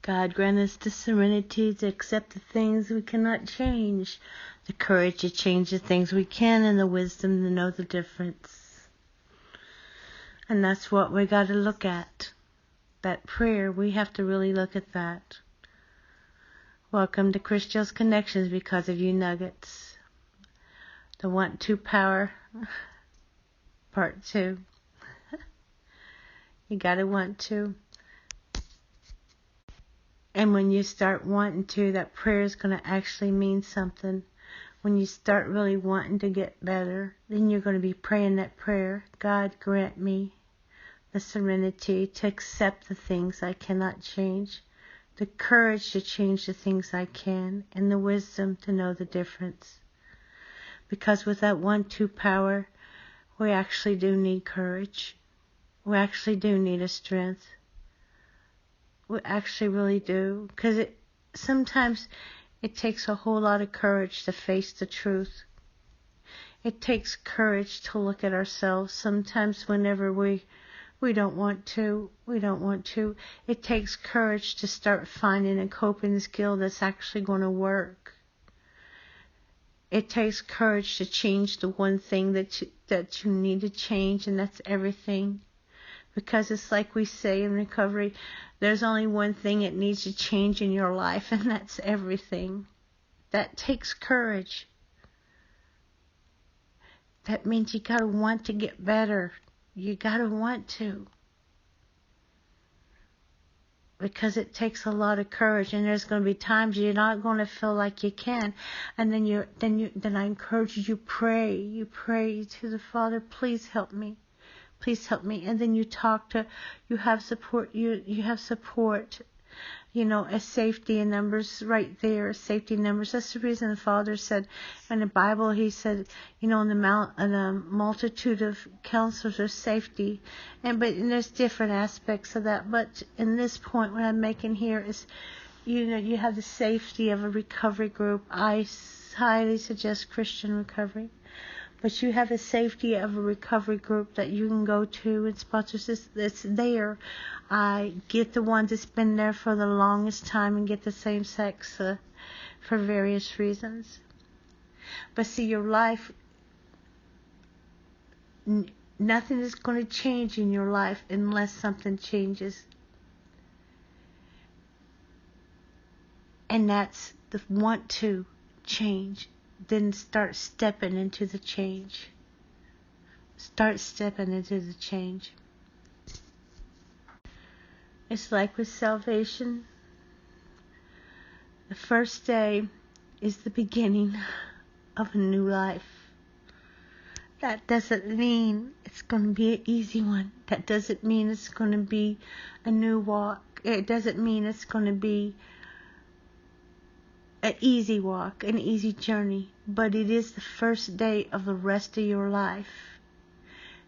God grant us the serenity to accept the things we cannot change, the courage to change the things we can, and the wisdom to know the difference. And that's what we got to look at. That prayer, we have to really look at that. Welcome to Christiel's Connections because of you nuggets. The Want to Power, Part 2. You got to want to. And when you start wanting to, that prayer is going to actually mean something. When you start really wanting to get better, then you're going to be praying that prayer. God, grant me the serenity to accept the things I cannot change, the courage to change the things I can, and the wisdom to know the difference. Because with that 1-2 power, we actually do need courage. We actually do need a strength. We actually really do. Because sometimes it takes a whole lot of courage to face the truth. It takes courage to look at ourselves. Sometimes whenever we don't want to. It takes courage to start finding a coping skill that's actually going to work. It takes courage to change the one thing that you need to change, and that's everything. Because it's like we say in recovery, there's only one thing that needs to change in your life, and that's everything. That takes courage. That means you got to want to get better. You got to want to. Because it takes a lot of courage, and there's going to be times you're not going to feel like you can. And then I encourage you, pray. You pray to the Father, please help me. Please help me. And then you have support, you have support. A safety in numbers right there, safety numbers. That's the reason the Father said in the Bible, He said, in the multitude of counselors there's safety. But there's different aspects of that. But in this point, what I'm making here is, you have the safety of a recovery group. I highly suggest Christian recovery. But you have the safety of a recovery group that you can go to and sponsors. It's there. I get the ones that's been there for the longest time and get the same sex for various reasons. But see, your life, nothing is going to change in your life unless something changes. And that's the want to change. Then start stepping into the change. Start stepping into the change. It's like with salvation. The first day is the beginning of a new life. That doesn't mean it's going to be an easy one. That doesn't mean it's going to be a new walk. It doesn't mean it's going to be an easy walk, an easy journey, but it is the first day of the rest of your life.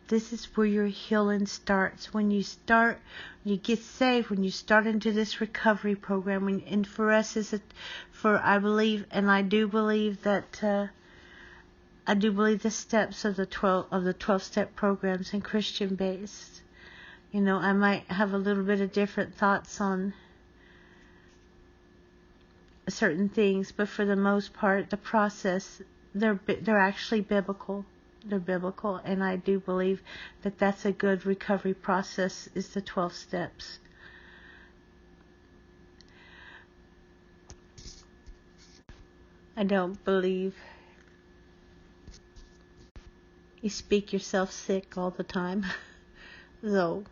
This is where your healing starts. When you get saved, when you start into this recovery program, and for us, I do believe the steps of the 12-step programs and Christian based. I might have a little bit of different thoughts on certain things, but for the most part, the process, they're actually biblical. They're biblical, and I do believe that that's a good recovery process, is the 12 steps. I don't believe you speak yourself sick all the time, though.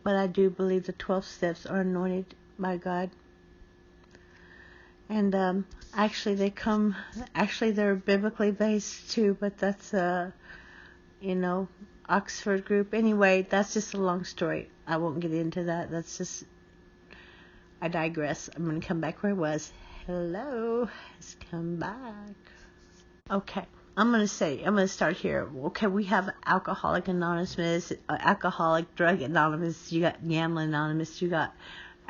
But I do believe the 12 steps are anointed by God. And actually they're biblically based too, but that's Oxford group. Anyway, that's just a long story. I won't get into that. I digress. I'm going to come back where I was. Hello, let's come back. Okay, I'm going to start here. Okay, we have Alcoholic Anonymous, Alcoholic Drug Anonymous, you got Gambling Anonymous, you got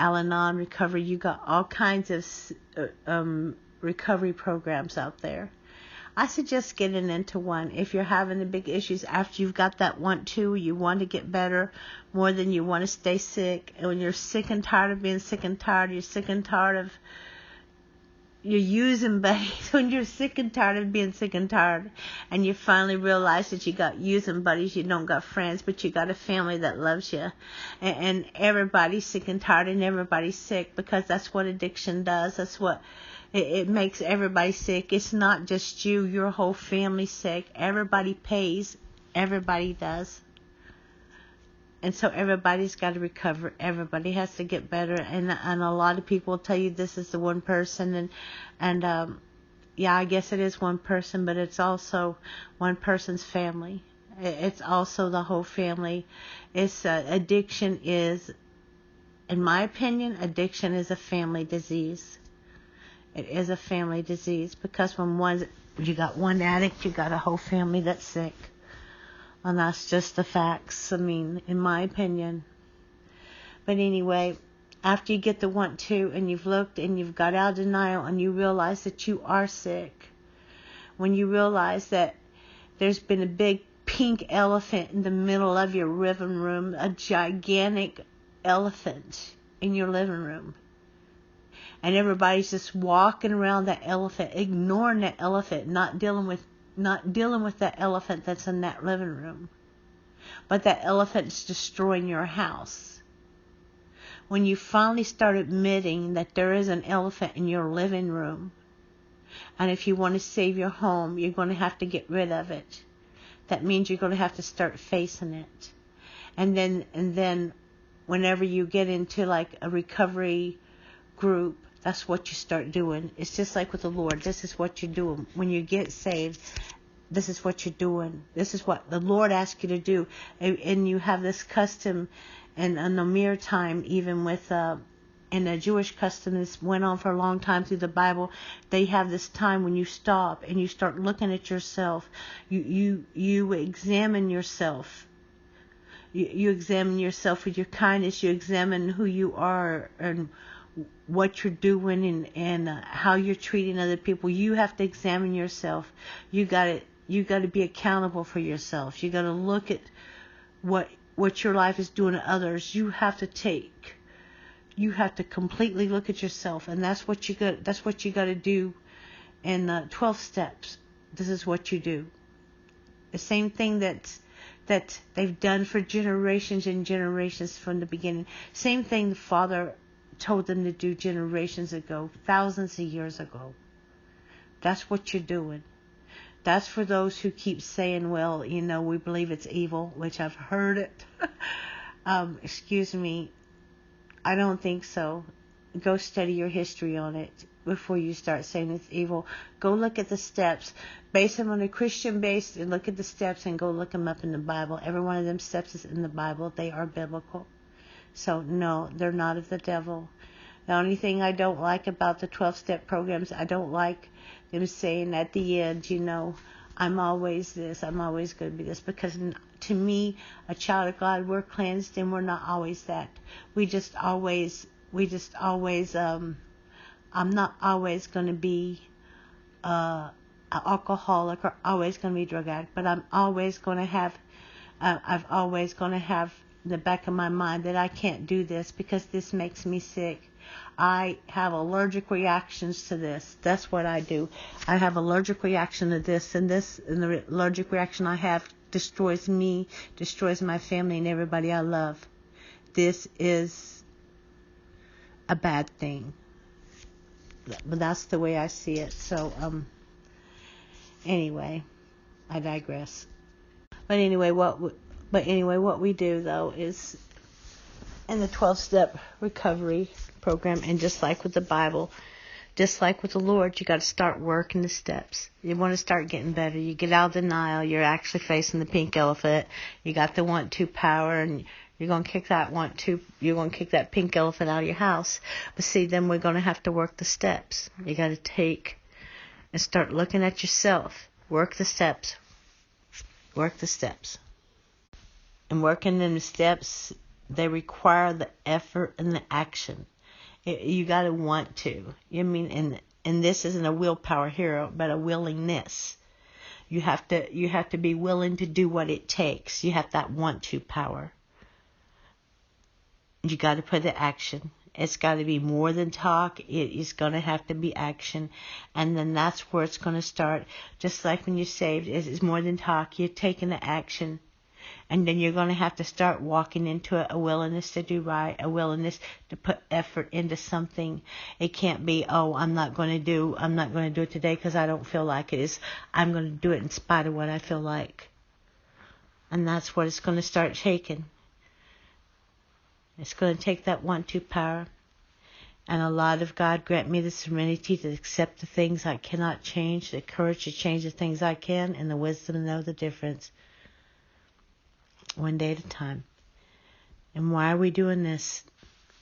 Al-Anon Recovery, you got all kinds of recovery programs out there. I suggest getting into one if you're having the big issues after you've got that want to, you want to get better more than you want to stay sick. And when you're sick and tired of being sick and tired, you're sick and tired of you're using buddies, when you're sick and tired of being sick and tired, and you finally realize that you got using buddies, you don't got friends, but you got a family that loves you, and everybody's sick and tired, and everybody's sick, because that's what addiction does. That's what it makes everybody sick. It's not just you, your whole family's sick. Everybody pays, everybody does. And so everybody's got to recover. Everybody has to get better. And a lot of people will tell you this is the one person. And yeah, I guess it is one person, but it's also one person's family. It's also the whole family. It's addiction is, in my opinion, addiction is a family disease. It is a family disease, because when you got one addict, you got a whole family that's sick. And that's just the facts, I mean, in my opinion. But anyway, after you get the want to, and you've looked and you've got out of denial, and you realize that you are sick, when you realize that there's been a big pink elephant in the middle of your living room, a gigantic elephant in your living room, and everybody's just walking around that elephant, ignoring that elephant, not dealing with that elephant that's in that living room. But that elephant's destroying your house. When you finally start admitting that there is an elephant in your living room, and if you want to save your home, you're going to have to get rid of it. That means you're going to have to start facing it. And then whenever you get into like a recovery group, that's what you start doing. It's just like with the Lord. This is what you're doing. When you get saved, this is what you're doing. This is what the Lord asks you to do. And you have this custom, and in the mere time, even with in a Jewish custom, this went on for a long time through the Bible. They have this time when you stop and you start looking at yourself. You examine yourself. You examine yourself with your kindness. You examine who you are and what you're doing and how you're treating other people. You have to examine yourself. You got to be accountable for yourself. You got to look at what your life is doing to others. You have to completely look at yourself, and that's what you got to do in the 12 steps. This is what you do. The same thing that they've done for generations and generations from the beginning. Same thing the Father told them to do generations ago, thousands of years ago. That's what you're doing. That's for those who keep saying, well, we believe it's evil, which I've heard it. Excuse me. I don't think so. Go study your history on it before you start saying it's evil. Go look at the steps. Base them on a Christian base, and look at the steps and go look them up in the Bible. Every one of them steps is in the Bible. They are biblical. So, no, they're not of the devil. The only thing I don't like about the 12-step programs, I don't like them saying at the end, I'm always this, I'm always going to be this. Because to me, a child of God, we're cleansed and we're not always that. I'm not always going to be an alcoholic or always going to be a drug addict, but I'm always going to have, I've always going to have in the back of my mind that I can't do this because this makes me sick. I have allergic reactions to this. That's what I do. I have allergic reaction to this, and the allergic reaction I have destroys me, destroys my family and everybody I love. This is a bad thing. But that's the way I see it. So, anyway, I digress. But anyway, what we do though is in the 12-step recovery program, and just like with the Bible, just like with the Lord, you got to start working the steps. You want to start getting better. You get out of denial. You're actually facing the pink elephant. You got the want to power, and you're going to kick that want to. You're going to kick that pink elephant out of your house. But see, then we're going to have to work the steps. You got to take and start looking at yourself. Work the steps. Work the steps. And working in the steps, they require the effort and the action. You got to want to. And this isn't a willpower here, but a willingness. You have to be willing to do what it takes. You have that want to power. You got to put the action. It's got to be more than talk. It is going to have to be action. And then that's where it's going to start. Just like when you're saved, it's more than talk. You're taking the action. And then you're going to have to start walking into a willingness to do right, a willingness to put effort into something. It can't be, oh, I'm not going to do it today because I don't feel like it. It's, I'm going to do it in spite of what I feel like. And that's what it's going to start taking. It's going to take that want-to power. And a lot of God grant me the serenity to accept the things I cannot change, the courage to change the things I can, and the wisdom to know the difference. One day at a time. And why are we doing this?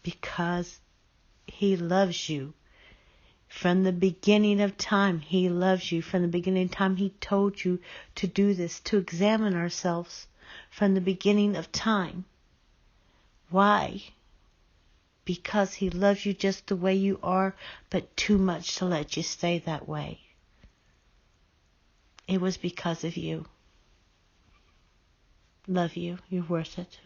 Because He loves you. From the beginning of time, He loves you. From the beginning of time, He told you to do this, to examine ourselves from the beginning of time. Why? Because He loves you just the way you are, but too much to let you stay that way. It was because of you. Love you. You're worth it.